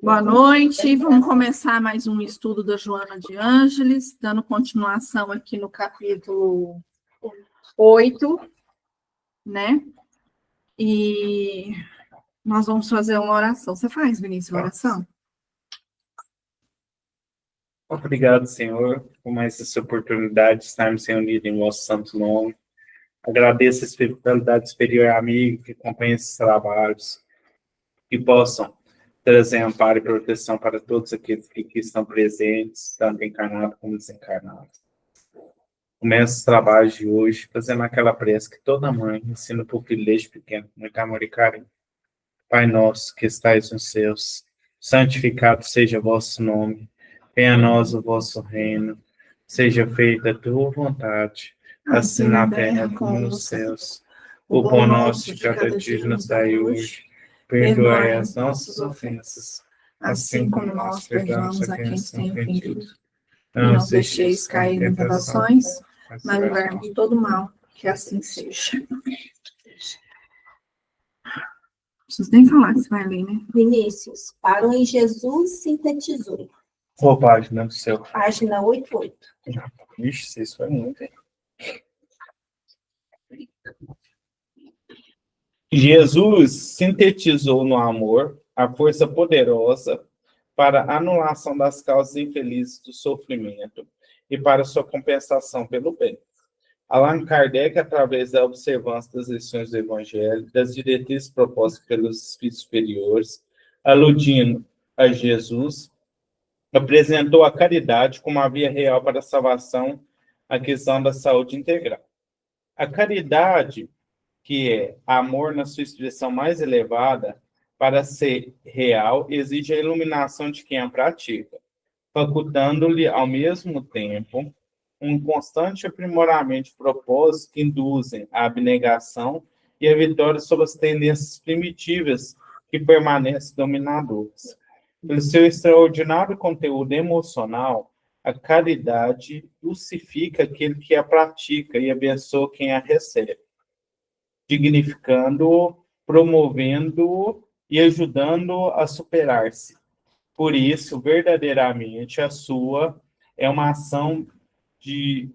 Boa noite, vamos começar mais um estudo da Joana de Ângeles, dando continuação aqui no capítulo 8, né? E nós vamos fazer uma oração. Você faz, Vinícius, uma oração? Obrigado, Senhor, por mais essa oportunidade de estarmos reunidos em vosso santo nome. Agradeço a espiritualidade superior amigo que acompanha esses trabalhos, que possam trazer amparo e proteção para todos aqueles que estão presentes, tanto encarnados como desencarnados. Começo os trabalhos de hoje fazendo aquela prece que toda mãe ensina para o filho desde pequeno, com muito amor e carinho. Pai nosso que estais nos céus, santificado seja o vosso nome, venha a nós o vosso reino, seja feita a tua vontade, assim na terra como nos céus. O pão nosso de cada dia nos dai hoje, perdoai as nossas ofensas, assim como nós perdoamos a quem nos tem ofendido. Não nos deixeis cair em tentações, mas livrai-nos de todo mal, que assim seja. Não preciso nem falar que você vai ler, né? Vinícius, parou em Jesus sintetizou. Qual página do céu? Página 88. Ixi, isso foi muito, hein? Jesus sintetizou no amor a força poderosa para a anulação das causas infelizes do sofrimento e para sua compensação pelo bem. Allan Kardec, através da observância das lições do Evangelho, das diretrizes propostas pelos espíritos superiores, aludindo a Jesus, apresentou a caridade como a via real para a salvação, a questão da saúde integral. A caridade, que é amor na sua expressão mais elevada, para ser real, exige a iluminação de quem a pratica, facultando-lhe, ao mesmo tempo, um constante aprimoramento de propósitos que induzem a abnegação e a vitória sobre as tendências primitivas que permanecem dominadoras. Pelo seu extraordinário conteúdo emocional, a caridade dulcifica aquele que a pratica e abençoa quem a recebe, dignificando-o, promovendo-o e ajudando-o a superar-se. Por isso, verdadeiramente, a sua é uma ação de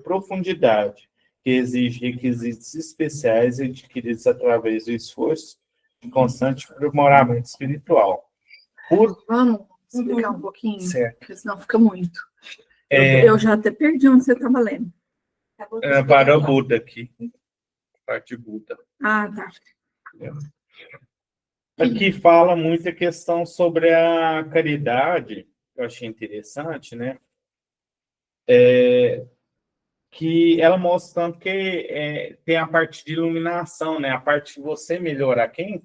profundidade, que exige requisitos especiais adquiridos através do esforço e constante aprimoramento espiritual. Vamos explicar um pouquinho? Certo. Porque senão fica muito. Eu já até perdi onde você estava lendo. Para o Buda aqui. Parte de Buda. Ah, tá. Aqui fala muito a questão sobre a caridade, que eu achei interessante, né? Que ela mostra tanto que tem a parte de iluminação, né? A parte de você melhorar. Quem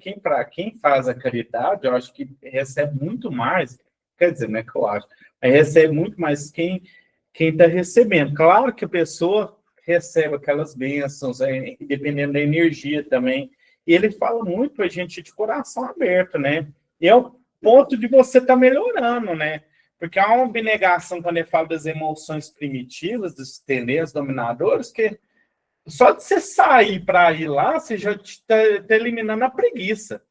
faz a caridade, eu acho que recebe muito mais, quer dizer, não é que eu acho, mas recebe muito mais quem está recebendo. Claro que a pessoa recebe aquelas bênçãos, dependendo da energia também. E ele fala muito para a gente de coração aberto, né? E é o ponto de você estar melhorando, né? Porque há uma abnegação quando ele fala das emoções primitivas, dos tendências dominadores, que só de você sair para ir lá, você já está eliminando a preguiça,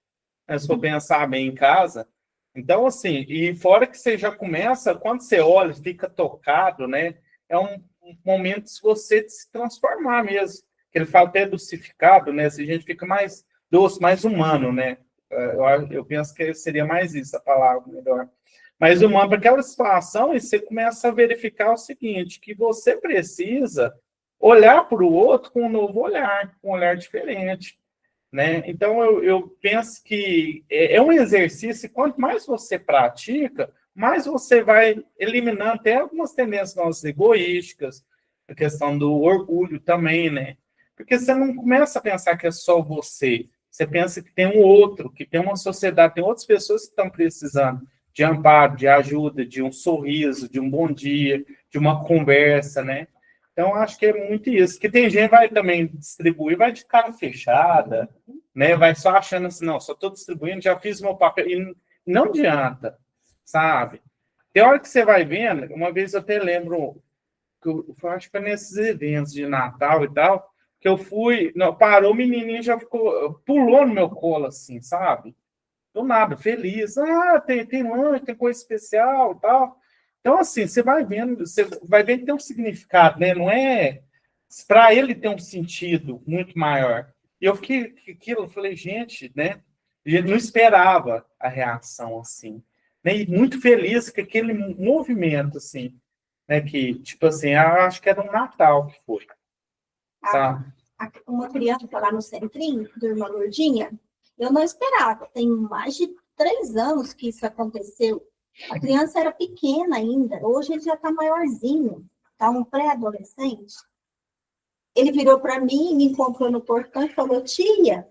né? Se for pensar bem em casa. Então, assim, e fora que você já começa, quando você olha, fica tocado, né? É um momento de você se transformar mesmo. Ele fala até dulcificado, né? Se a gente fica mais doce, mais humano, né? Eu penso que seria mais isso a palavra melhor. Mas humano, para aquela situação, e você começa a verificar o seguinte, que você precisa olhar para o outro com um novo olhar, com um olhar diferente, né? Então, eu penso que é um exercício, e quanto mais você pratica, mais você vai eliminando até algumas tendências nossas egoísticas, a questão do orgulho também, né? Porque você não começa a pensar que é só você. Você pensa que tem um outro, que tem uma sociedade, tem outras pessoas que estão precisando de amparo, de ajuda, de um sorriso, de um bom dia, de uma conversa, né? Então, acho que é muito isso. Que tem gente que vai também distribuir, vai de cara fechada, né? Vai só achando assim, não, só estou distribuindo, já fiz meu papel. E não adianta, sabe? Tem hora que você vai vendo, uma vez eu até lembro, que eu acho que foi nesses eventos de Natal e tal, que eu fui, não, parou, o menininho já ficou, pulou no meu colo, assim, sabe? do nada, feliz. Ah, tem lanche, tem coisa especial e tal. Então, assim, você vai vendo que tem um significado, né? Não é... Para ele tem um sentido muito maior. E eu fiquei aquilo, eu falei, gente, né? Eu não esperava a reação assim. Né? E muito feliz com aquele movimento, assim, né? Que, tipo assim, eu acho que era um Natal que foi. Tá? Uma criança lá no centrinho, do Irmã Lourdinha, eu não esperava. Tem mais de 3 anos que isso aconteceu. A criança era pequena ainda. Hoje ele já está maiorzinho. Está um pré-adolescente. Ele virou para mim, me encontrou no portão e falou, tia,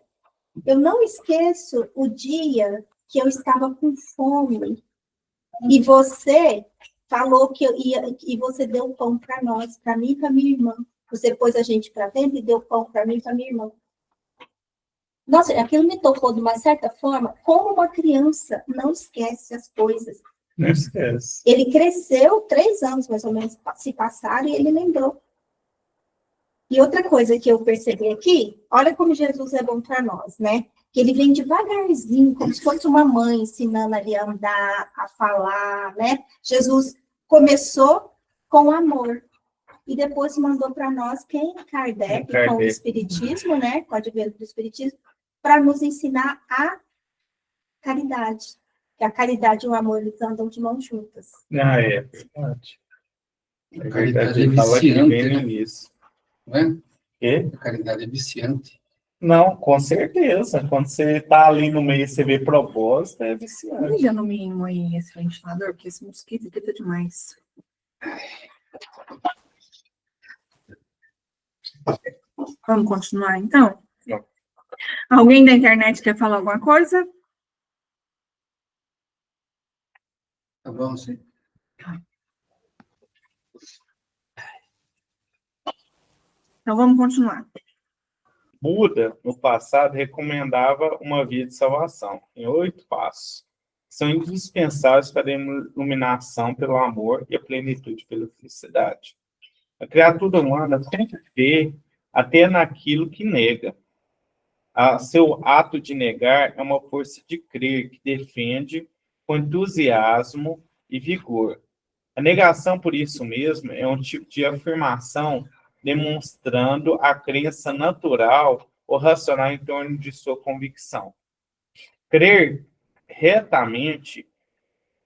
eu não esqueço o dia que eu estava com fome. E você falou que eu ia, e você deu pão para nós, para mim e para minha irmã. Você pôs a gente para dentro e deu pão para mim e para minha irmã. Nossa, aquilo me tocou de uma certa forma, como uma criança não esquece as coisas. Não esquece. Ele cresceu, 3 anos mais ou menos se passaram e ele lembrou. E outra coisa que eu percebi aqui, olha como Jesus é bom para nós, né? Que ele vem devagarzinho, como se fosse uma mãe ensinando ali a andar, a falar, né? Jesus começou com amor. E depois mandou para nós quem? Kardec, com o Espiritismo, né? Com o advento do Espiritismo, para nos ensinar a caridade. Que a caridade e o amor, eles andam de mãos juntas. Ah, é verdade. A caridade é Ele fala aqui viciante, bem no né? início. Não é? Quê? A caridade é viciante. Não, com certeza. Quando você tá ali no meio e você vê propósito, é viciante. Liga no mínimo aí esse ventilador, porque esse mosquito grita demais. Vamos continuar, então? Não. Alguém da internet quer falar alguma coisa? Tá bom, sim. Então vamos continuar. Buda, no passado, recomendava uma via de salvação, em 8 passos. São indispensáveis para a iluminação pelo amor e a plenitude pela felicidade. A criatura humana sempre vê até naquilo que nega. Seu ato de negar é uma força de crer que defende com entusiasmo e vigor. A negação, por isso mesmo, é um tipo de afirmação demonstrando a crença natural ou racional em torno de sua convicção. Crer retamente,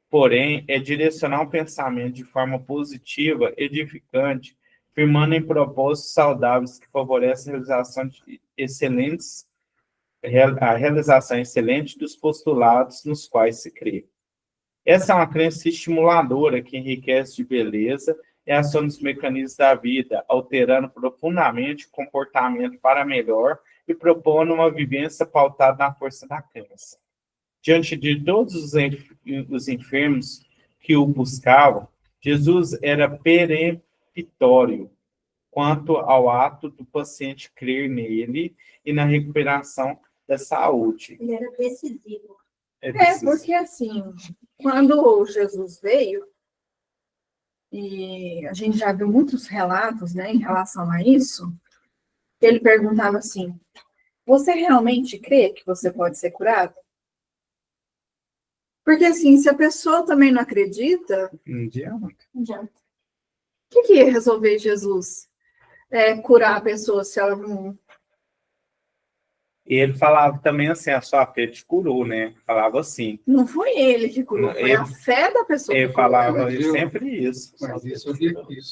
porém, é direcionar o pensamento de forma positiva, edificante, firmando em propósitos saudáveis que favorecem a realização excelente dos postulados nos quais se crê. Essa é uma crença estimuladora que enriquece de beleza e aciona os mecanismos da vida, alterando profundamente o comportamento para melhor e propondo uma vivência pautada na força da crença. Diante de todos os enfermos que o buscavam, Jesus era peremptório quanto ao ato do paciente crer nele e na recuperação da saúde. Ele era decisivo. Porque assim, quando Jesus veio, e a gente já viu muitos relatos, né, em relação a isso, ele perguntava assim, você realmente crê que você pode ser curado? Porque assim, se a pessoa também não acredita, Não adianta. Não adianta. o que ia resolver Jesus? Curar a pessoa se ela não... E ele falava também assim, a sua fé te curou, né? Falava assim. Não foi ele que curou, Não, foi a fé da pessoa Ele que curou. falava Mas eu- sempre isso. Mas isso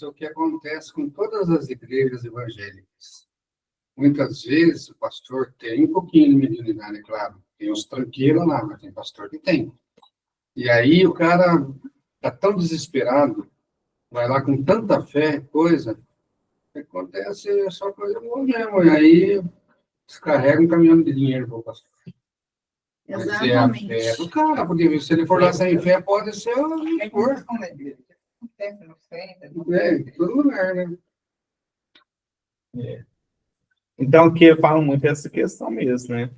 é o que acontece com todas as igrejas evangélicas. Muitas vezes o pastor tem um pouquinho de mediunidade, é claro. Tem os tranqueiros lá, mas tem pastor que tem. E aí o cara está tão desesperado, vai lá com tanta fé, coisa, que acontece só coisa boa mesmo. E aí descarrega um caminhão de dinheiro para o pastor. Mas é a Exatamente. fé do cara, porque se ele for lá sem fé, pode ser o que for. Em todo lugar, né? Então, aqui eu falo muito essa questão mesmo, né?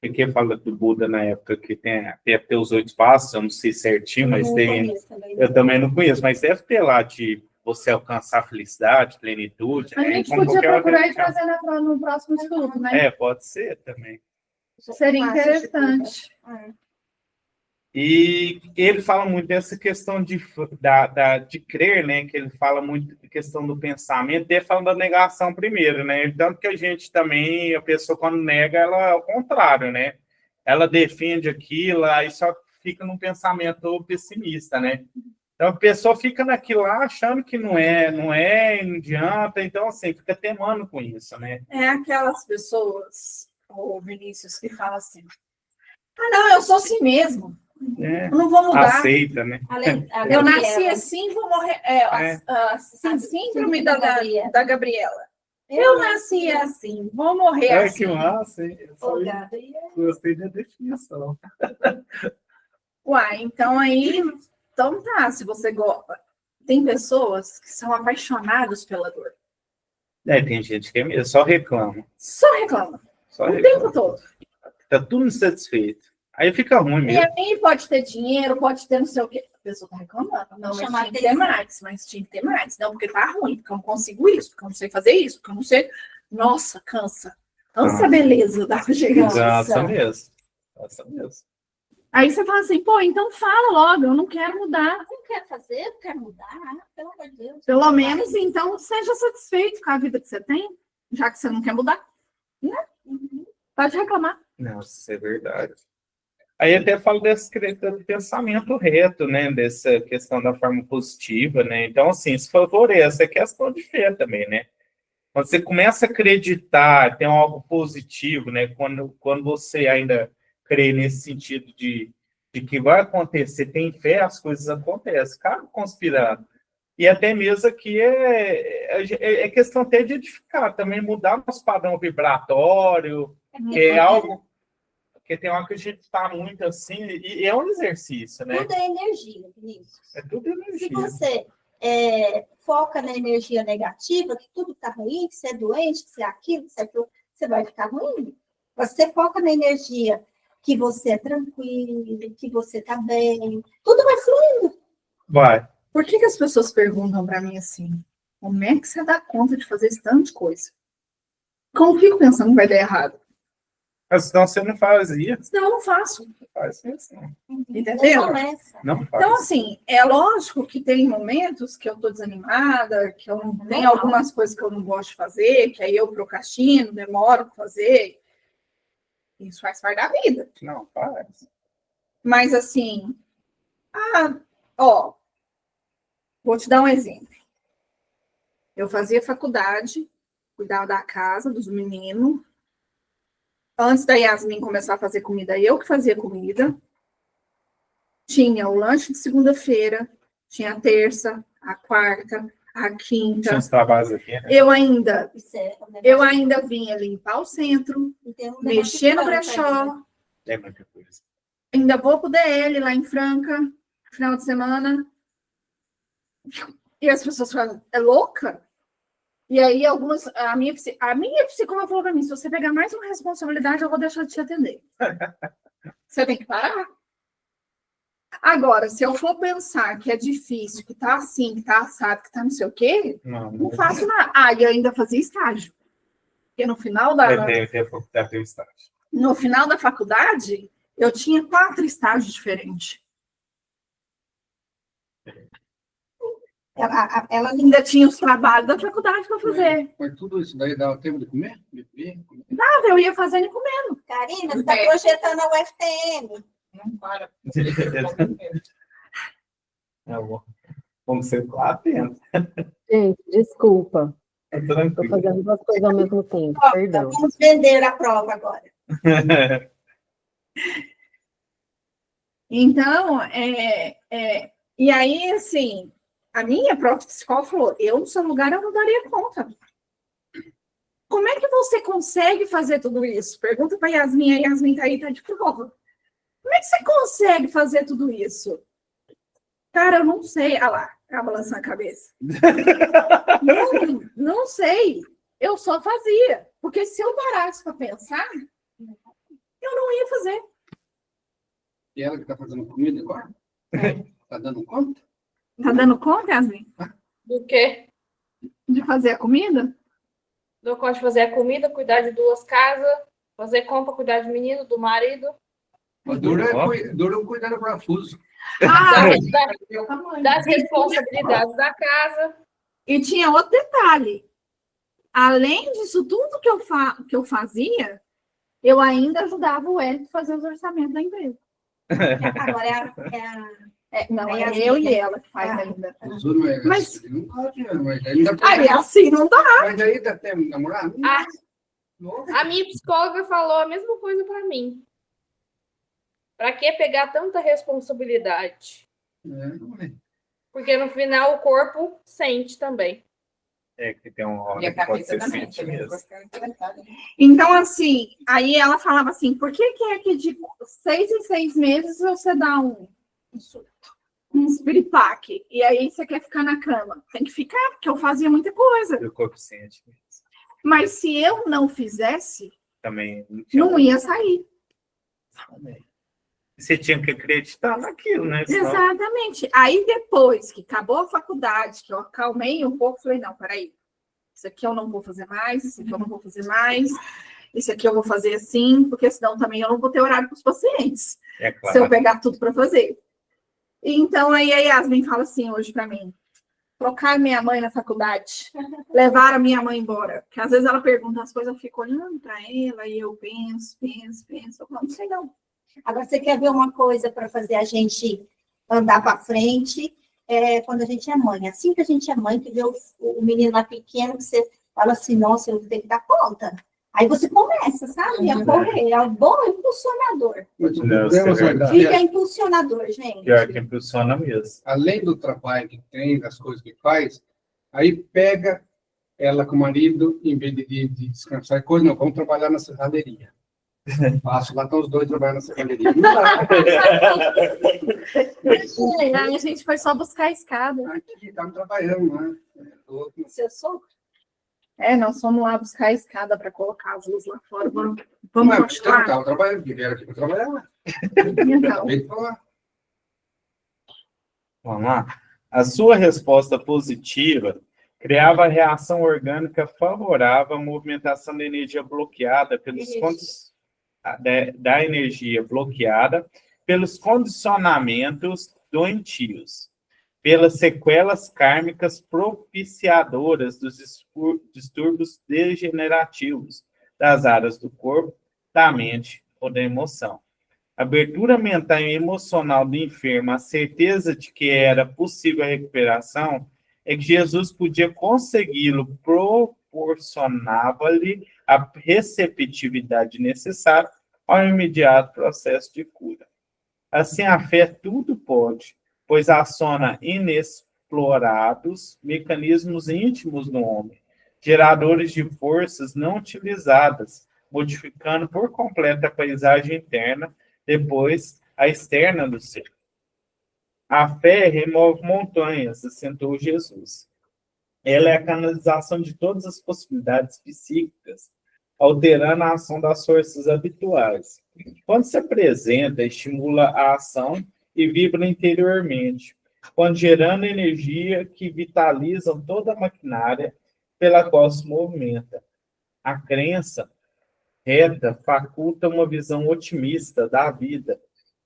Porque fala do Buda na época que tem até os 8 passos, eu não sei certinho, mas Não tem. conheço também. Eu também não conheço, mas deve ter lá de você alcançar felicidade, plenitude. A né? gente Como podia qualquer outra procurar e religião. trazer no próximo estudo, né? Pode ser também. Seria interessante. E ele fala muito dessa questão de crer, né? Que ele fala muito da questão do pensamento, e ele fala da negação primeiro, né? Tanto que a gente também, a pessoa quando nega, ela é o contrário, né? Ela defende aquilo, aí só fica num pensamento pessimista, né? Então a pessoa fica naquilo lá achando que não é, não adianta, então assim, fica temando com isso, né? É aquelas pessoas, o Vinícius, que fala assim: ah, não, eu sou assim mesmo. É, Eu não vou mudar. aceita, né? Eu nasci assim, vou morrer. A síndrome da Gabriela. Eu nasci assim, vou morrer É assim. que massa, hein? Eu só gostei da definição. Uai, então aí, então tá, se você gosta. Tem pessoas que são apaixonadas pela dor. Tem gente que é mesmo, só reclama. Só reclama. Só O reclama. tempo todo. Tá tudo insatisfeito. Aí fica ruim E mesmo. aí pode ter dinheiro, pode ter não sei o quê. A pessoa tá reclamando. Não, mas Chamar tinha que ter mais, mas tinha que ter mais. Não, porque tá ruim, porque eu não consigo isso, porque eu não sei fazer isso, porque eu não sei. Nossa, cansa. Cansa a beleza da gente. Cansa mesmo. Cansa mesmo. Aí você fala assim, pô, então fala logo, eu não quero mudar. Não quer fazer, eu quero mudar, pelo amor de Deus. Pelo menos, então, seja satisfeito com a vida que você tem, já que você não quer mudar. Né? Pode reclamar. Não, isso é verdade. Aí até falo desse pensamento reto, né? Dessa questão da forma positiva, né? Então, assim, isso favorece a questão de fé também, né? Quando você começa a acreditar, tem algo positivo, né? Quando você ainda crê nesse sentido de que vai acontecer, tem fé, as coisas acontecem. Cara, conspirando. E até mesmo aqui é questão até de edificar, também mudar nosso padrão vibratório, é algo que tem hora que a gente está muito assim, e é um exercício, né? Tudo é energia, Vinícius. É tudo energia. Se você foca na energia negativa, que tudo está ruim, que você é doente, que você é aquilo, que você é aquilo, você vai ficar ruim. Você foca na energia que você é tranquilo, que você está bem, tudo vai fluindo. Vai. Por que as pessoas perguntam para mim assim, como é que você dá conta de fazer esse tanto de coisa? Como eu fico pensando que vai dar errado? Mas senão você não fazia. Senão eu não faço. Não faz isso, não. Entendeu? Não faz. Então, assim, é lógico que tem momentos que eu estou desanimada, que eu não tenho algumas coisas que eu não gosto de fazer, que aí eu procrastino, demoro para fazer. Isso faz parte da vida. Não faz. Mas, assim, vou te dar um exemplo. Eu fazia faculdade, cuidava da casa, dos meninos. Antes da Yasmin começar a fazer comida, eu que fazia comida. Tinha o lanche de segunda-feira, tinha a terça, a quarta, a quinta. Tinha uns trabalhos aqui, né? Eu ainda vinha limpar o centro, mexer no brechó. É muita coisa. Ainda vou pro DL lá em Franca, final de semana. E as pessoas falam, é louca? E aí a minha psicóloga falou para mim, se você pegar mais uma responsabilidade, eu vou deixar de te atender. Você tem que parar. Agora, se eu for pensar que é difícil, que tá assim, que tá assado, que tá não sei o quê, não faço nada. E eu ainda fazia estágio. Porque no final no final da faculdade, eu tinha 4 estágios diferentes. Ela ainda tinha os trabalhos da faculdade para fazer. Mas tudo isso daí dava tempo de comer? Beber? Nada, eu ia fazendo e comendo. Karina, você está projetando a UFTM. Não para. Vamos ser atentos. Gente, desculpa. Estou Tranquilo. fazendo 2 coisas ao mesmo tempo, perdão. Vamos vender a prova agora. Então, e aí, assim, a minha própria psicóloga falou, eu no seu lugar eu não daria conta. Como é que você consegue fazer tudo isso? Pergunta para a Yasmin tá aí, tá de prova. Como é que você consegue fazer tudo isso? Cara, eu não sei. Ah lá, ela balançando a cabeça. Não sei. Eu só fazia. Porque se eu parasse para pensar, eu não ia fazer. E ela que está fazendo comida agora? Está dando conta? Tá dando conta, Yasmin? Do quê? De fazer a comida? Dou conta de fazer a comida, cuidar de 2 casas, Fazer compra, cuidar de menino, do marido, Dura um cuidado parafuso. Ah, das responsabilidades da casa. e tinha outro detalhe. Além disso tudo que eu fazia, eu ainda ajudava o Hélio a fazer os orçamentos da empresa. Agora Não, É é assim, eu e né? ela que faz Ah. ainda. Os outros não é Mas- assim, não pode, mas ainda Aí, assim, não dá. Mas aí dá tempo de namorar? Ah. Nossa. A minha psicóloga falou a mesma coisa para mim. Para que pegar tanta responsabilidade? Não é. Porque no final o corpo sente também. É que tem um E hora a que pode cabeça ser também. sente mesmo. Então, assim, aí ela falava assim, por que é que de 6 em 6 meses você dá um espiripaque? E aí você quer ficar na cama? Tem que ficar, porque eu fazia muita coisa. E o corpo sente mesmo. Mas se eu não fizesse, Também não tinha não ia sair. também. Você tinha que acreditar naquilo, né? Senão- Exatamente. Aí depois que acabou a faculdade, que eu acalmei um pouco, falei, não, peraí, isso aqui eu não vou fazer mais, isso aqui eu não vou fazer mais, isso aqui eu vou fazer assim, porque senão também eu não vou ter horário para os pacientes, É se eu claro. pegar tudo para fazer. Então aí a Yasmin fala assim hoje para mim, trocar minha mãe na faculdade, levar a minha mãe embora, porque às vezes ela pergunta as coisas, eu fico olhando para ela e eu penso, eu falo, não sei não. Agora, você quer ver uma coisa para fazer a gente andar para frente? Quando a gente é mãe. Assim que a gente é mãe, que vê o menino lá pequeno, que você fala assim, nossa, eu tenho que dar conta. Aí você começa, sabe? A correr. É um bom impulsionador. Mas o Não, problema, você- Zé, Fica impulsionador, gente. Pior que impulsiona mesmo. além do trabalho que tem, das coisas que faz, aí pega ela com o marido, em vez de descansar e coisa, não, vamos trabalhar na serralheria. Passo lá, estão os dois trabalhando na serralheria. Não dá. Aí a gente foi só buscar a escada. Aqui, estamos trabalhando, né? Seu sogro? Nós fomos lá buscar a escada para colocar as luzes lá fora. Vamos Não é, continuar? estava trabalhando, porque vieram aqui para trabalhar, né? Então, Acabei de falar. Vamos lá. A sua resposta positiva criava reação orgânica favorável à movimentação da energia bloqueada da energia bloqueada pelos condicionamentos doentios, pelas sequelas kármicas propiciadoras dos distúrbios degenerativos das áreas do corpo, da mente ou da emoção. A abertura mental e emocional do enfermo, a certeza de que era possível a recuperação, é que Jesus podia consegui-lo, proporcionava-lhe a receptividade necessária ao imediato processo de cura. Assim, a fé tudo pode, pois aciona inexplorados mecanismos íntimos no homem, geradores de forças não utilizadas, modificando por completo a paisagem interna, depois a externa do ser. A fé remove montanhas, assentou Jesus. Ela é a canalização de todas as possibilidades psíquicas, alterando a ação das forças habituais. Quando se apresenta, estimula a ação e vibra interiormente, quando gerando energia que vitaliza toda a maquinária pela qual se movimenta. A crença reta faculta uma visão otimista da vida,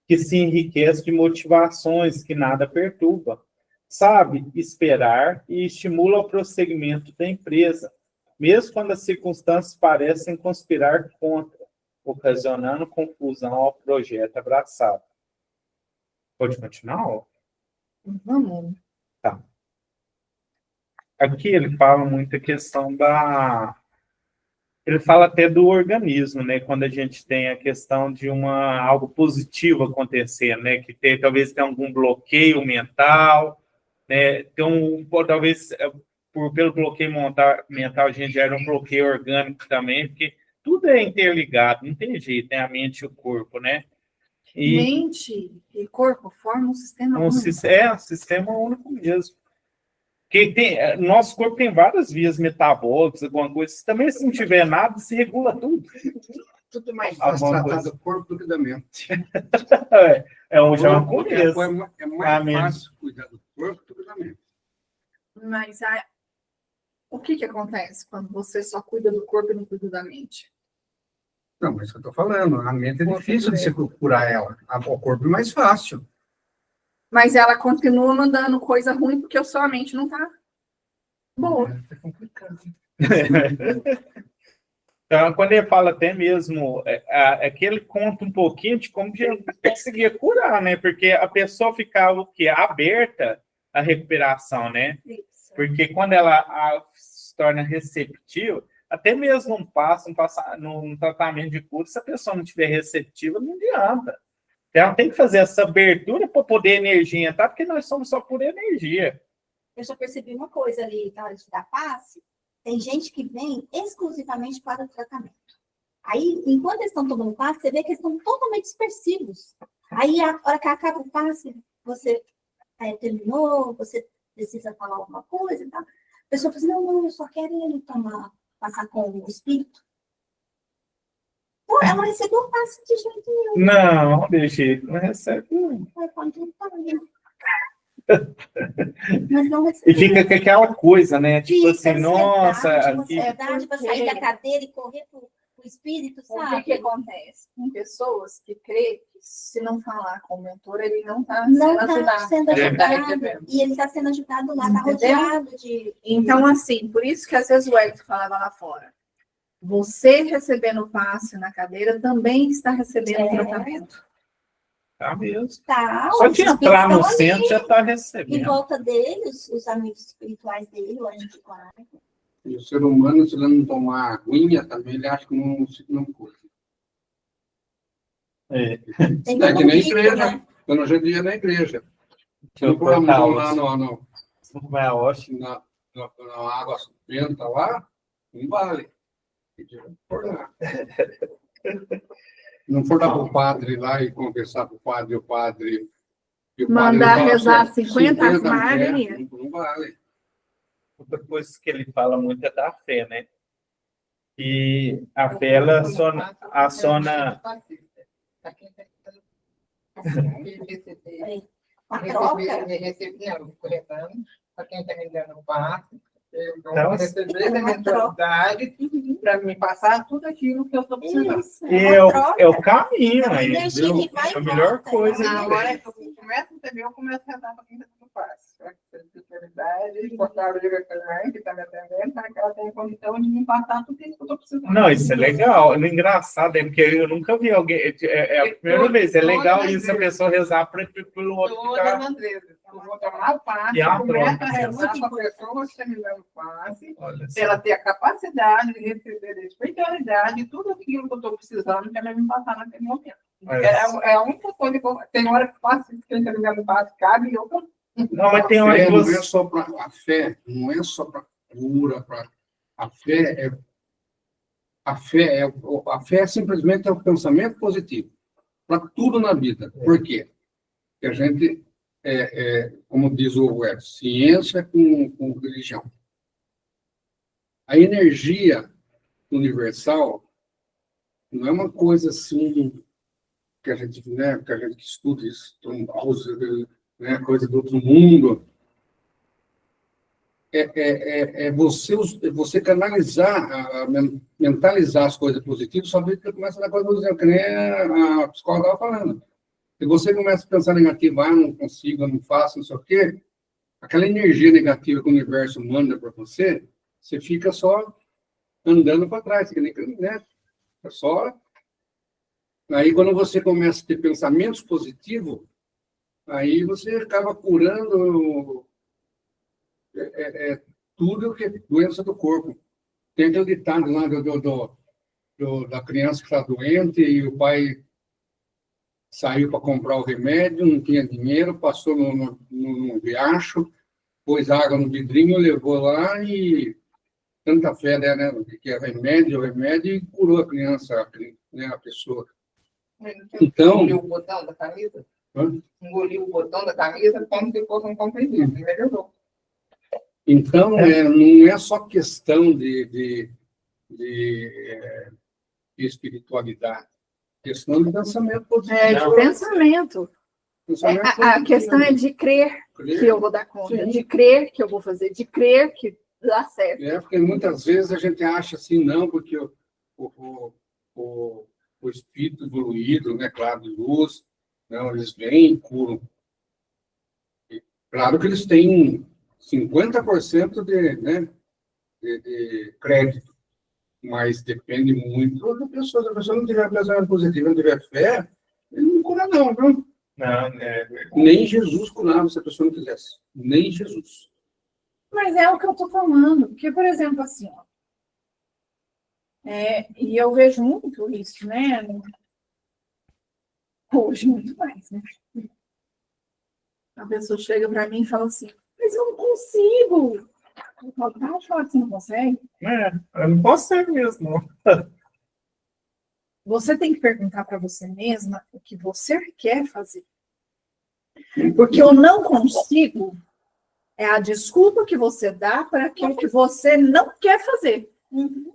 que se enriquece de motivações que nada perturba. Sabe esperar e estimula o prosseguimento da empresa, mesmo quando as circunstâncias parecem conspirar contra, ocasionando confusão ao projeto abraçado. Pode continuar? vamos. Aqui ele fala muito a questão da... Ele fala até do organismo, né? Quando a gente tem a questão de algo positivo acontecer, né? Que talvez tenha algum bloqueio mental, né? Talvez pelo bloqueio mental a gente gera um bloqueio orgânico também, porque tudo é interligado, não tem jeito, tem a mente e o corpo, né? E Mente e corpo formam um sistema único. um sistema único mesmo. Nosso corpo tem várias vias metabólicas, alguma coisa. Também, se não tiver nada, se regula tudo. Tudo mais fácil tratar do corpo do que da mente. É um começo. É mais fácil cuidar do corpo do que da mente. Mas o que acontece quando você só cuida do corpo e não cuida da mente? Não, mas eu estou falando, a mente é difícil de se curar ela. O corpo é mais fácil. Mas ela continua mandando coisa ruim porque a sua mente não tá boa. É complicado. Então, quando ele fala até mesmo, é que ele conta um pouquinho de como Jesus conseguia curar, né? Porque a pessoa ficava o quê? Aberta à recuperação, né? Isso. Porque quando ela se torna receptiva, até mesmo num tratamento de cura, se a pessoa não estiver receptiva, não adianta. Então, ela tem que fazer essa abertura para poder a energia entrar, porque nós somos só por energia. Eu já percebi uma coisa ali na hora de dar passe. Tem gente que vem exclusivamente para o tratamento. Aí, enquanto eles estão tomando passe, você vê que eles estão totalmente dispersivos. Aí, a hora que acaba o passe, você terminou, você precisa falar alguma coisa e tal. A pessoa fala assim, não, eu só quero ele passar com o espírito. Pô, ela não recebeu o passe de jeito nenhum. Não, de jeito, não recebe. Vai contentar, né? Mas não recebeu. E fica com aquela coisa, né? Tipo Fica assim, nossa, ansiedade para sair da cadeira e correr pro espírito, O sabe? que acontece? Tem pessoas que creem que se não falar com o mentor, ele não está Não sendo está ajudado. sendo Ele tá ajudado. recebendo. E ele está sendo ajudado lá, está Entendeu? rodeado de. Então, assim, por isso que às vezes o Hélio falava lá fora. Você recebendo passe na cadeira também está recebendo tratamento. tá mesmo. Tá, Só os de espíritos entrar no estão ali, centro já está em recebendo. volta dele, os amigos espirituais dele, o anjo de guarda. E o ser humano, se ele não tomar aguinha, também ele acha que não cura. É. Tem É todo que um nem mito, igreja. né? Quando a gente ia na igreja. Deixa eu Não vamos cortar lá o vai ótimo. na água benta lá, não vale. Tem que pôr lá. Não for dar para o padre lá e conversar com o padre, e o padre Mandar fala rezar assim, 50 Ave Maria. não vale. Outra coisa que ele fala muito é da fé, né? E a fé, ela aciona Uma troca. Para quem está me dando passe, eu Então, vou receber da mentalidade para me passar tudo aquilo que eu estou precisando. Isso, é uma troca. o caminho É uma aí, energia viu? que vai É e a melhor volta, coisa é que uma Na hora tem. que eu começo a entender, eu começo a rezar para quem está dando passe. Espiritualidade, cortar o diretor que está me atendendo, para que ela tenha condição de me passar tudo isso que eu estou precisando. Não, isso é legal. O engraçado é porque eu nunca vi alguém. É a primeira vez. É legal isso a pessoa rezar pelo outro Todas ficar. as vezes. Eu vou tomar o passe, E a começo a troca, rezar sim. para a pessoa que está me dando passe, Olha só. ela ter a capacidade de receber a espiritualidade, tudo aquilo que eu estou precisando, que ela me passar naquele momento. É a única coisa que eu, tem hora que faço, quem está me dando passe, cabe, e outra. Não, mas tem hora que Não é você. só para a fé, não é só para cura, a fé a fé simplesmente é o pensamento positivo para tudo na vida. Por quê? Porque a gente como diz o Web, ciência com religião. A energia universal não é uma coisa assim que a gente, né, que a gente estuda isso, né, coisa do outro mundo. É você canalizar, mentalizar as coisas positivas, só que começa a dar coisa positiva, que nem a psicóloga estava falando. Se você começa a pensar negativo, não consigo, eu não faço, não sei o quê, aquela energia negativa que o universo manda para você, você fica só andando para trás, né? É só. Aí, quando você começa a ter pensamentos positivos, aí você acaba curando tudo que é doença do corpo. Tem aquele ditado lá da criança que está doente e o pai saiu para comprar o remédio, não tinha dinheiro, passou no riacho, pôs água no vidrinho, levou lá e tanta fé, né, que é remédio, e curou a criança, né, a pessoa. Então... Engoliu o botão da camisa? Engoliu o botão da camisa, como se fosse um comprimido, melhorou. Então, não é só questão de espiritualidade, questão de pensamento positivo. De pensamento. A questão é de crer que eu vou dar conta, Sim. de crer que eu vou fazer, de crer que dá certo. Porque muitas vezes a gente acha assim, não, porque o espírito evoluído, né, claro, de luz, não, eles vêm e curam. E, claro que eles têm 50% de crédito, mas depende muito da pessoa. Se a pessoa não tiver pensamento positivo, não tiver fé, ele não cura não, viu? Não, Nem Jesus curava se a pessoa não quisesse. Nem Jesus. Mas é o que eu tô falando. Porque, por exemplo, assim, ó, e eu vejo muito isso, né? Hoje, muito mais, né? A pessoa chega para mim e fala assim, mas eu não consigo. Eu falo, para de falar que você não consegue. eu não posso ser mesmo, não. Você tem que perguntar para você mesma o que você quer fazer. Porque eu não consigo é a desculpa que você dá para aquilo que você não quer fazer. Uhum.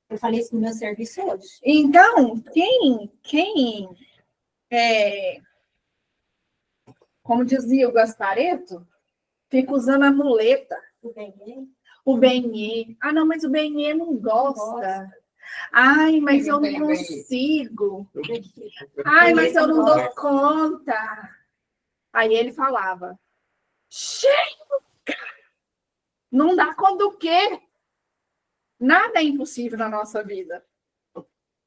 Eu falei isso no meu serviço hoje. Então, como dizia o Gaspareto, fica usando a muleta. O benê. Ah, não, mas o benê não gosta. Ai, mas eu não consigo. Ai, mas eu não dou conta. Aí ele falava, cheio, não dá conta do quê? Nada é impossível na nossa vida.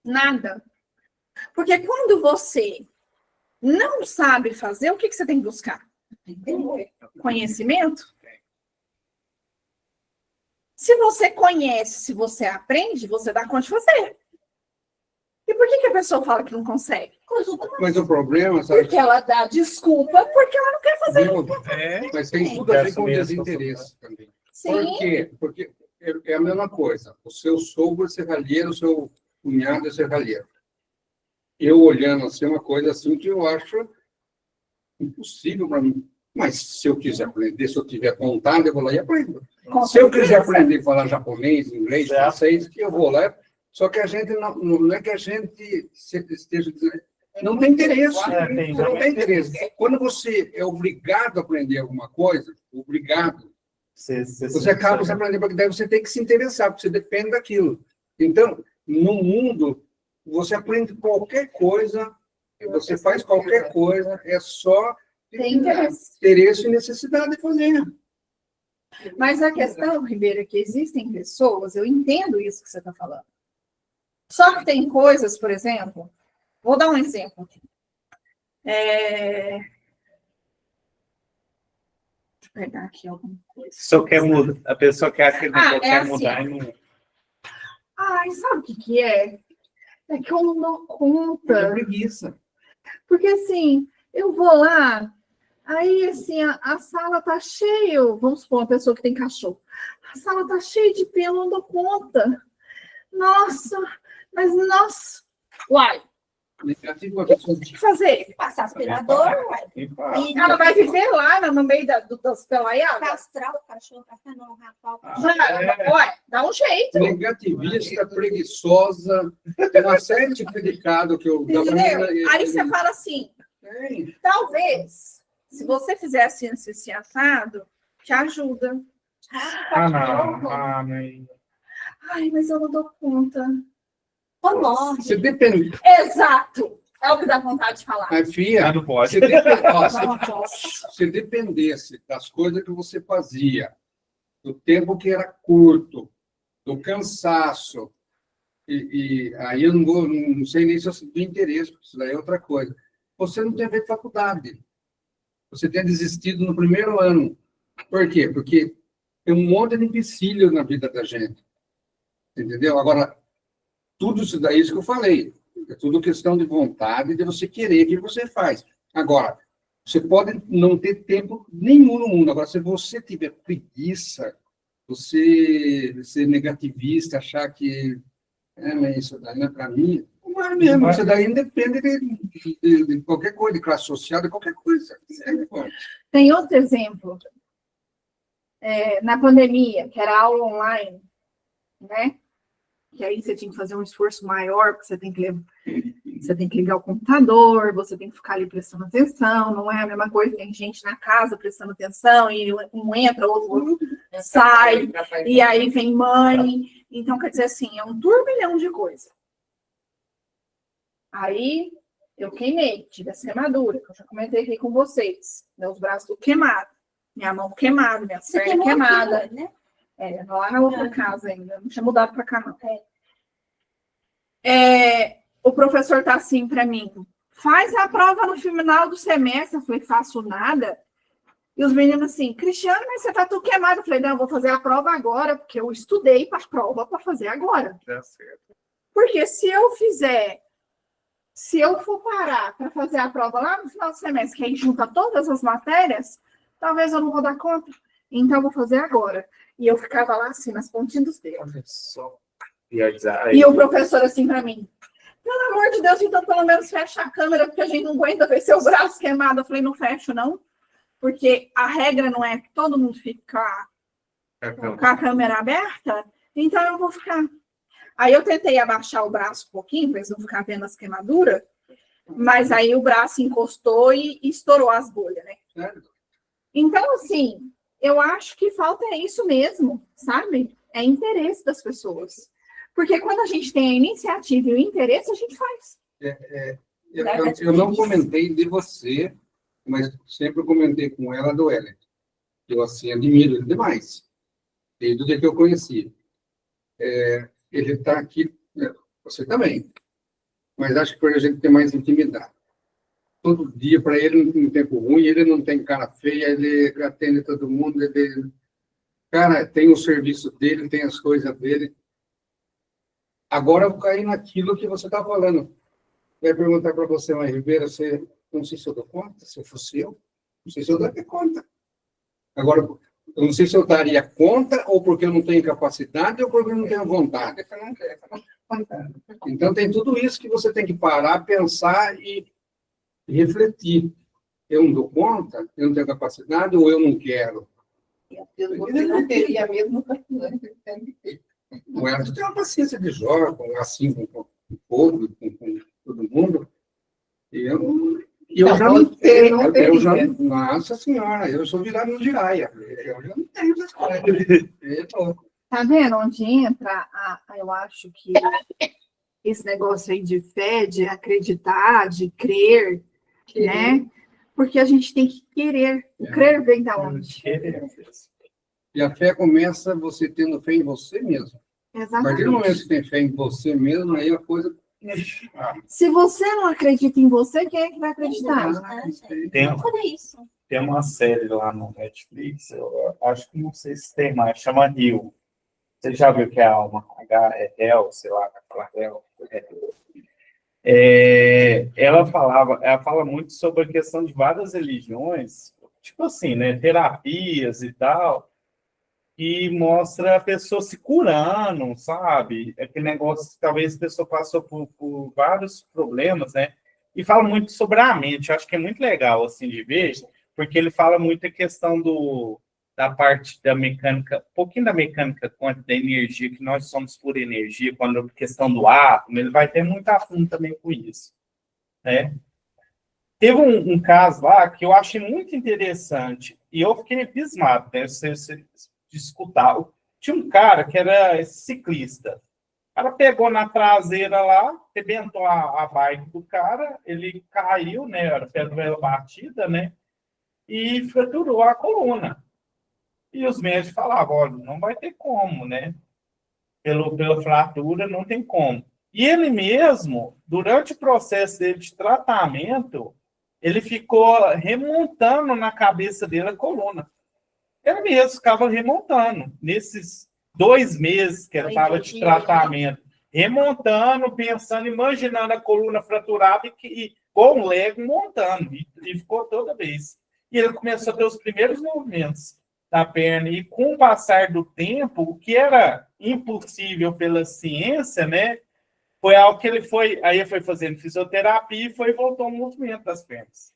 Nada. Porque quando você não sabe fazer, o que você tem que buscar? Conhecimento? Se você conhece, se você aprende, você dá conta de fazer. E por que a pessoa fala que não consegue? Mas o problema, sabe? Porque ela dá desculpa porque ela não quer fazer. Mas tem tudo a ver com desinteresse também. Sim. Por quê? Porque é a mesma coisa. O seu sogro é serralheiro, o seu cunhado é serralheiro. Eu olhando assim, uma coisa assim que eu acho impossível para mim. Mas se eu quiser aprender, se eu tiver vontade, eu vou lá e aprendo. Se eu quiser aprender a falar japonês, inglês, francês, eu vou lá. Só que a gente não é que a gente esteja dizendo. Não tem interesse. Não tem interesse. Quando você é obrigado a aprender alguma coisa, você acaba se aprendendo, porque daí você tem que se interessar, porque você depende daquilo. Então, no mundo, você aprende qualquer coisa, você faz qualquer coisa, é só Tem interesse. interesse e necessidade de fazer. Mas a questão, Ribeiro, é que existem pessoas, eu entendo isso que você está falando. Só que tem coisas, por exemplo, vou dar um exemplo aqui. Deixa eu pegar aqui alguma coisa. Só quer mudar, a pessoa quer acreditar, quer assim. mudar e não. Ai, sabe o que é? É que eu não dou É conta. preguiça. Porque assim, eu vou lá, aí assim, a sala tá cheia, vamos supor, uma pessoa que tem cachorro. A sala tá cheia de pelo, eu não dou conta. Nossa, mas nossa. Uai, Negativo, a o que pessoa tem que fazer? Passar aspirador, ué. E Ela vai viver lá no meio das pelaiadas? castrar o cachorro, castrar não, rapar o Ah, cachorro. Ué, dá um jeito. negativista, preguiçosa, tem uma série de predicados que eu... Entendeu? Aí você fala assim, Tem. talvez, se você fizer assim, esse assado, te ajuda. Não. Ai, mas eu não dou conta. Ou morre. Você depende... Exato! É o que dá vontade de falar. Mas, filha, Não pode. se dependesse das coisas que você fazia, do tempo que era curto, do cansaço, e aí eu não sei nem se eu tenho interesse, porque isso daí é outra coisa. Você não tem feito faculdade. Você tem desistido no primeiro ano. Por quê? Porque tem um monte de empecilho na vida da gente. Entendeu? Agora, tudo isso daí, isso que eu falei. É tudo questão de vontade, de você querer que você faz. Agora, você pode não ter tempo nenhum no mundo. Agora, se você tiver preguiça, você ser negativista, achar que mas isso daí não é para mim, não é mesmo. Isso daí depende de qualquer coisa, de classe social, de qualquer coisa. Tem outro exemplo. Na pandemia, que era aula online, né? Que aí você tinha que fazer um esforço maior, porque você tem que ligar o computador, você tem que ficar ali prestando atenção, não é a mesma coisa, tem gente na casa prestando atenção, e um entra, outro sai, e aí vem mãe, Então, quer dizer assim, é um turbilhão de coisa. Aí, eu queimei, tive essa queimadura, que eu já comentei aqui com vocês. Meus braços tudo queimados, minha mão queimada, minha Você perna queimou queimada. aqui, né? Lá na outra casa ainda, não tinha mudado para cá, não. O professor tá assim para mim, faz a prova no final do semestre. Eu falei, faço nada. E os meninos assim, Cristiano, mas você tá tudo queimado. Eu falei, não, eu vou fazer a prova agora, porque eu estudei para a prova para fazer agora. Tá certo. Porque se eu for parar para fazer a prova lá no final do semestre, que aí junta todas as matérias, talvez eu não vou dar conta. Então, eu vou fazer agora. E eu ficava lá assim, nas pontinhas dos dedos. Olha só. E o professor assim para mim, pelo amor de Deus, então pelo menos fecha a câmera, porque a gente não aguenta ver seu braço queimado. Eu falei, não fecho, não. Porque a regra não é que todo mundo fica com a câmera aberta, então eu vou ficar. Aí eu tentei abaixar o braço um pouquinho, para eles não ficarem vendo as queimaduras, mas aí o braço encostou e estourou as bolhas, né? Então, assim, eu acho que falta isso mesmo, sabe? É interesse das pessoas. Porque quando a gente tem a iniciativa e o interesse, a gente faz. Eu não comentei de você, mas sempre comentei com ela do Hélio. Eu, assim, admiro ele demais. Desde o dia que eu conheci. Ele está aqui, você também. Mas acho que por a gente ter mais intimidade. Todo dia, para ele, não tem tempo ruim, ele não tem cara feia, ele atende todo mundo. Cara, tem o serviço dele, tem as coisas dele. Agora eu vou cair naquilo que você está falando. Eu ia perguntar para você, Mãe Ribeira, não sei se eu dou conta, se eu fosse eu, não sei se eu daria conta. Agora, eu não sei se eu daria conta, ou porque eu não tenho capacidade, ou porque eu não tenho vontade. Então, tem tudo isso que você tem que parar, pensar e refletir. Eu não dou conta, eu não tenho capacidade, ou eu não quero. Você não teria mesmo. Não é? Você tem uma paciência de Jó, assim, com o povo, com todo mundo. E eu já não tenho. Nossa Senhora, eu sou virado no giraia. Eu já não tenho essas coisas. Tá vendo onde entra, eu acho que esse negócio aí de fé, de acreditar, de crer, né? Porque a gente tem que querer. O crer vem da onde? E a fé começa você tendo fé em você mesmo. A partir do momento que você tem fé em você mesmo, aí a coisa... Se você não acredita em você, quem é que vai acreditar? Tem uma série lá no Netflix, eu acho que não sei se tem mais, chama Rio. Você já viu que é a alma? Hell, sei lá, Hell. Ela fala muito sobre a questão de várias religiões, tipo assim, né, terapias e tal, e mostra a pessoa se curando, sabe? Aquele negócio, talvez a pessoa passou por vários problemas, né? E fala muito sobre a mente. Eu acho que é muito legal, assim, de ver, porque ele fala muito a questão da parte da mecânica, um pouquinho da mecânica quântica, da energia, que nós somos por energia, quando a questão do átomo, ele vai ter muito a fundo também com isso, né? Teve um caso lá que eu achei muito interessante, e eu fiquei abismado, né? De escutar. Tinha um cara que era ciclista. O cara pegou na traseira lá, arrebentou a bike do cara, ele caiu, né? Era pedra batida, né? E fraturou a coluna. E os médicos falavam, olha, não vai ter como, né? Pela fratura, não tem como. E ele mesmo, durante o processo dele de tratamento, ele ficou remontando na cabeça dele a coluna. Ele mesmo ficava remontando. Nesses 2 meses que ele estava de tratamento, remontando, pensando, imaginando a coluna fraturada e com o Lego montando. E ficou toda vez. E ele começou a ter os primeiros movimentos da perna. E com o passar do tempo, o que era impossível pela ciência, né? Foi algo que ele foi fazendo fisioterapia e voltou ao movimento das pernas.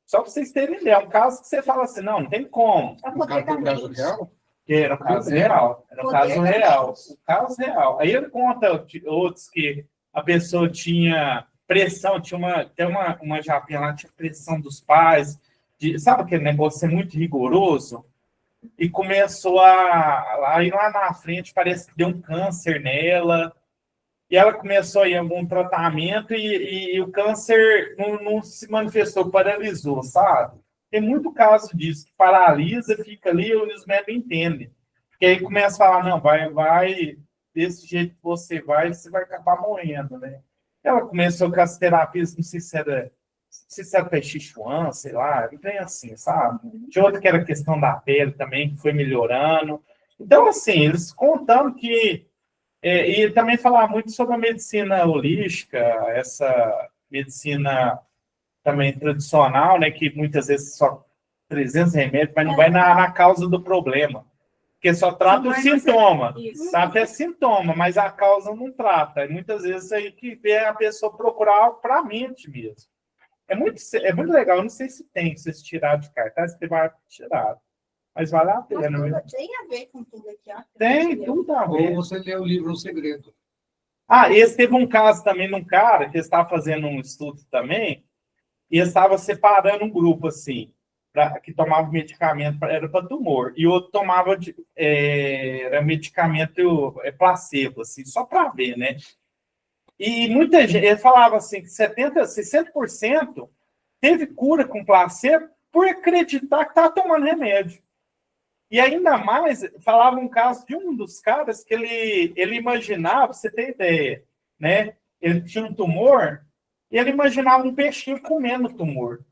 Só para vocês terem ideia, é um caso que você fala assim, não tem como. Um caso real? Era um caso real. Era um caso real. Um caso real. Aí ele conta outros que a pessoa tinha pressão, tem uma japinha lá, tinha pressão dos pais, sabe aquele negócio ser muito rigoroso? e começou a ir lá na frente, parece que deu um câncer nela, e ela começou a ir em algum tratamento e o câncer não se manifestou, paralisou, sabe? Tem muito caso disso, que paralisa, fica ali e os médicos entendem. Porque aí começa a falar, não, vai, desse jeito que você vai acabar morrendo, né? Ela começou com as terapias, não sei se era Sichuan, sei lá, bem assim, sabe? Tinha outra que era questão da pele também, que foi melhorando. Então, assim, eles contando que... e também falar muito sobre a medicina holística, essa medicina também tradicional, né, que muitas vezes só 300 remédios, mas não vai na causa do problema. Porque só trata o sintoma. Trata é sintoma, mas a causa não trata. E muitas vezes aí que vê a pessoa procurar algo para a mente mesmo. É muito legal. Eu não sei se tem, se vocês tiraram de cartaz, se tem mais tirado. Mas vale a pena. Mas tem a ver com tudo aqui, ó. Tem, tudo a ver. Ou você lê o livro O Segredo. Esse teve um caso também de um cara que estava fazendo um estudo também e estava separando um grupo, assim, que tomava medicamento, era para tumor, e o outro tomava era medicamento placebo, assim, só para ver, né? E muita gente, ele falava assim, que 60% teve cura com placebo por acreditar que estava tomando remédio. E ainda mais, falava um caso de um dos caras que ele imaginava, você tem ideia, né? Ele tinha um tumor e ele imaginava um peixinho comendo o tumor,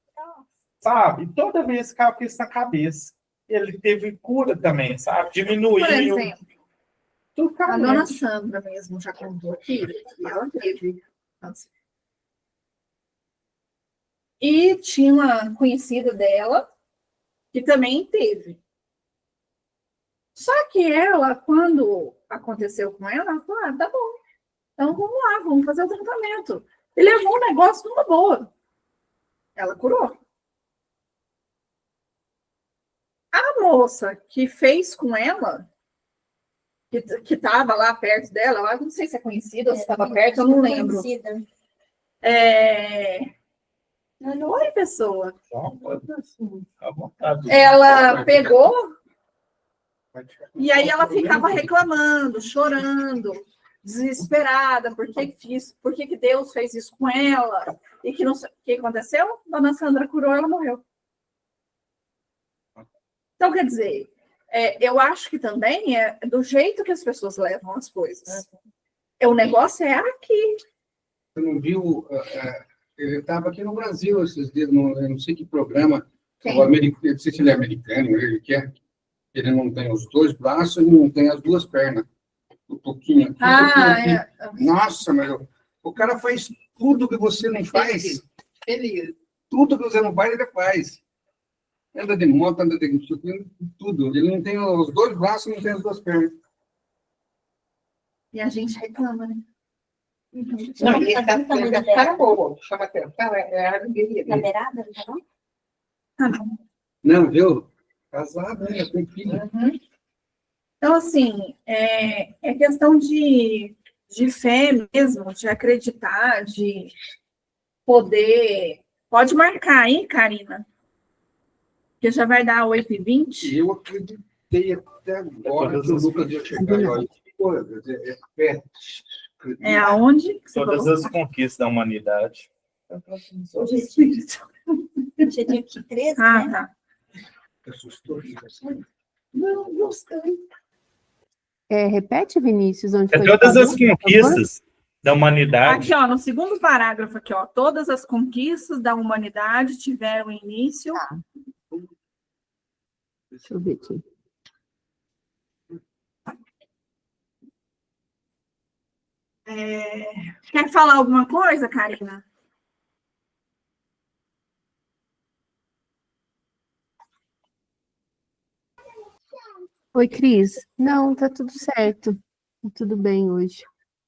sabe? E toda vez ficava com isso na cabeça. Ele teve cura também, sabe? Diminuiu. Por exemplo, tudo a dona Sandra mesmo já contou aqui que ela teve câncer. E tinha uma conhecida dela que também teve. Só que ela, quando aconteceu com ela, ela falou, tá bom, então vamos lá, vamos fazer o tratamento. E levou o negócio numa boa. Ela curou. A moça que fez com ela, que estava lá perto dela, eu não sei se é conhecida ou se estava perto, eu não lembro. Oi, pessoa. Ela pegou e aí ela ficava reclamando, chorando, desesperada, por que Deus fez isso com ela? E que não sei o que aconteceu? Dona Sandra curou, ela morreu. Então, quer dizer, eu acho que também é do jeito que as pessoas levam as coisas. O negócio é aqui. Você não viu? Ele estava aqui no Brasil esses dias, eu não sei que programa. Não sei se ele é americano, ele quer. Ele não tem os dois braços e não tem as duas pernas. Um pouquinho aqui, aqui. Nossa, mas o cara faz tudo que você não faz. Feliz. Tudo que você não faz, ele faz. Anda de moto, anda de tudo. Ele não tem os dois braços e não tem as duas pernas. E a gente reclama, né? Não, e essa cara boa, chama atenção, é a alegria. Na beirada, não? Não, viu? Casada, né? Tem filho. Então, assim, é questão de fé mesmo, de acreditar, de poder... Pode marcar, hein, Karina? Que já vai dar 8h20. Eu acreditei até agora que o Lucas ia chegar. É aonde? Todas as conquistas da humanidade. Hoje é espírito. Hoje é dia 13, Ah, né? tá. Assustou. Não, gostei. Repete, Vinícius, onde foi? Todas as conquistas da humanidade. Aqui, ó, no segundo parágrafo aqui, ó, todas as conquistas da humanidade tiveram início. Deixa eu ver aqui. Quer falar alguma coisa, Karina? Oi, Cris. Não, tá tudo certo. Tá tudo bem hoje.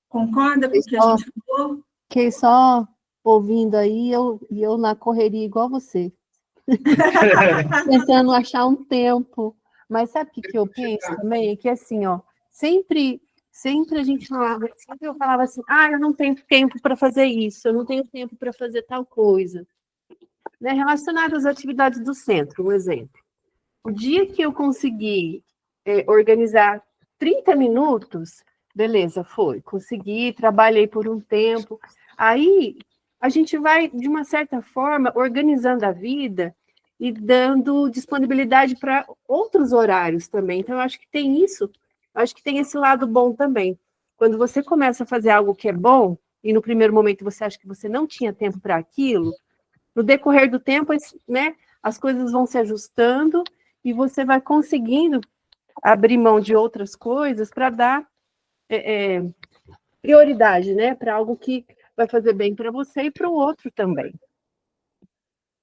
Concorda com o que a gente falou? Fiquei só ouvindo aí e eu na correria igual você. Tentando achar um tempo. Mas sabe o que eu penso também? É que assim, ó, sempre a gente falava, sempre eu falava assim, eu não tenho tempo para fazer isso, eu não tenho tempo para fazer tal coisa. Né? Relacionado às atividades do centro, um exemplo. O dia que eu conseguir organizar 30 minutos, beleza, consegui, trabalhei por um tempo. Aí a gente vai, de uma certa forma, organizando a vida e dando disponibilidade para outros horários também. Então, eu acho que tem isso, eu acho que tem esse lado bom também. Quando você começa a fazer algo que é bom, e no primeiro momento você acha que você não tinha tempo para aquilo, no decorrer do tempo, né, as coisas vão se ajustando e você vai conseguindo abrir mão de outras coisas para dar prioridade, né, para algo que vai fazer bem para você e para o outro também.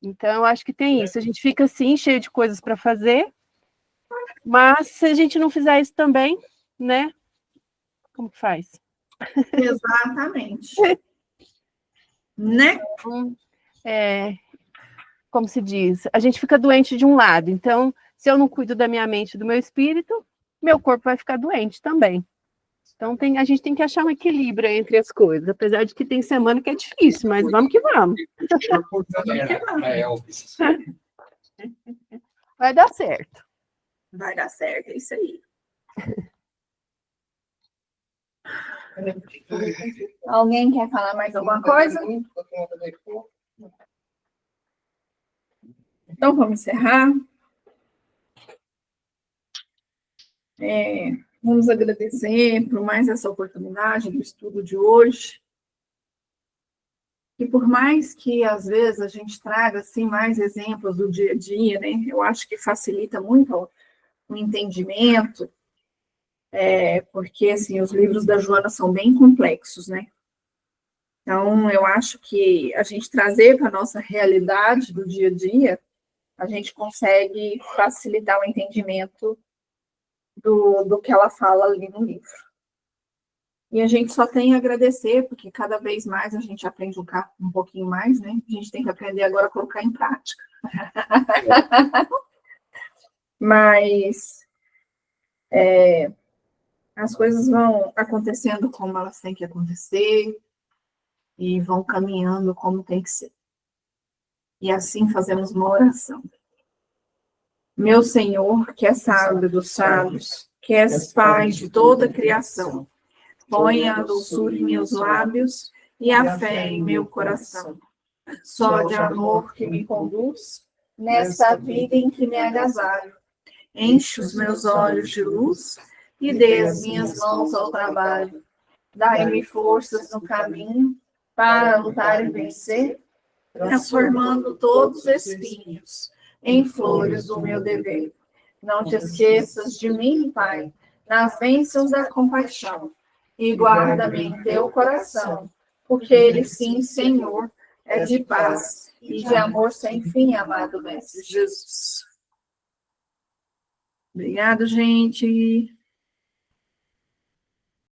Então, eu acho que tem isso. A gente fica, assim, cheio de coisas para fazer, mas se a gente não fizer isso também, né, como que faz? Exatamente. Né? Como se diz, a gente fica doente de um lado. Então, se eu não cuido da minha mente e do meu espírito, meu corpo vai ficar doente também. Então, a gente tem que achar um equilíbrio entre as coisas, apesar de que tem semana que é difícil, mas vamos que vamos. Vai dar certo. Vai dar certo, é isso aí. Alguém quer falar mais alguma coisa? Então, vamos encerrar. Vamos agradecer por mais essa oportunidade do estudo de hoje. E por mais que, às vezes, a gente traga assim, mais exemplos do dia a dia, né? Eu acho que facilita muito o entendimento, porque, assim, os livros da Joana são bem complexos, né? Então, eu acho que a gente trazer para a nossa realidade do dia a dia, a gente consegue facilitar o entendimento do que ela fala ali no livro. E a gente só tem a agradecer, porque cada vez mais a gente aprende um pouquinho mais, né? A gente tem que aprender agora a colocar em prática. Mas as coisas vão acontecendo como elas têm que acontecer e vão caminhando como tem que ser. E assim fazemos uma oração. Meu Senhor, que és sábio dos sábios, que és Pai de toda a criação, ponha a doçura em meus lábios e a fé em meu coração. Só de amor que me conduz nesta vida em que me agasalho. Enche os meus olhos de luz e dê as minhas mãos ao trabalho. Dai-me forças no caminho para lutar e vencer, transformando todos os espinhos em flores do meu dever. Não te esqueças de mim, Pai, nas bênçãos da compaixão, e guarda-me em teu coração, porque ele sim, Senhor, é de paz e de amor sem fim, amado Mestre Jesus. Obrigado, gente.